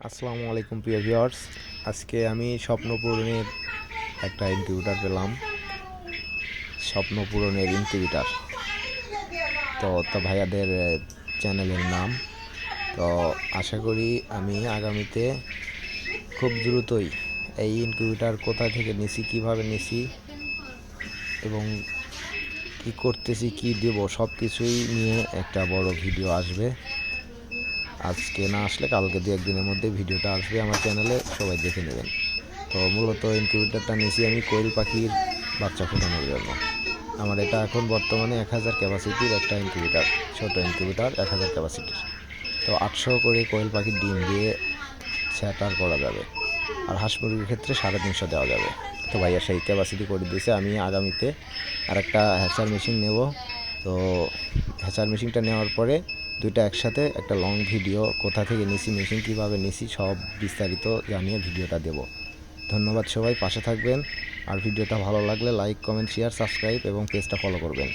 আসসালামু আলাইকুম প্রিয় ভিউয়ার্স। আজকে আমি স্বপ্ন পূরণের একটা ইনকিউবেটর পেলাম। স্বপ্ন পূরণের ইনকিউবেটর তো ভাইয়াদের চ্যানেলের নাম। তো আশা করি আমি আগামীতে খুব দ্রুতই এই ইনকিউবেটর কোথা থেকে নিছি, কিভাবে নিছি এবং কি করতেছি, কি দেব, সব কিছুই নিয়ে একটা বড় ভিডিও আসবে। আজকে না আসলে কালকে 2-1 দিনের মধ্যে ভিডিওটা আসবে আমার চ্যানেলে, সবাই দেখে নেবেন। তো মূলত ইনকিউবেটরটা নিয়েছি আমি কোয়েল পাখির বাচ্চা ফোটানোর জন্য। আমার এটা এখন বর্তমানে 1000 ক্যাপাসিটির একটা ইনকিউবেটর, ছোট ইনকিউবেটর 1000 ক্যাপাসিটির। তো 800 করে কোয়েল পাখির ডিম দিয়ে স্যাটার করা যাবে, আর হাঁস মুরগির ক্ষেত্রে 350 দেওয়া যাবে। তো ভাইয়া সেই ক্যাপাসিটি করে দিয়েছে। আমি আগামীতে আরেকটা হ্যাচার মেশিন নেব। তো হ্যাচার মেশিনটা নেওয়ার পরে দুইটা একসাথে একটা লং ভিডিও, কোথা থেকে নিছি, মেশিন কীভাবে নিছি, সব বিস্তারিত জানিয়ে ভিডিওটা দেব। ধন্যবাদ, সবাই পাশে থাকবেন। আর ভিডিওটা ভালো লাগলে লাইক, কমেন্ট, শেয়ার, সাবস্ক্রাইব এবং পেজটা ফলো করবেন।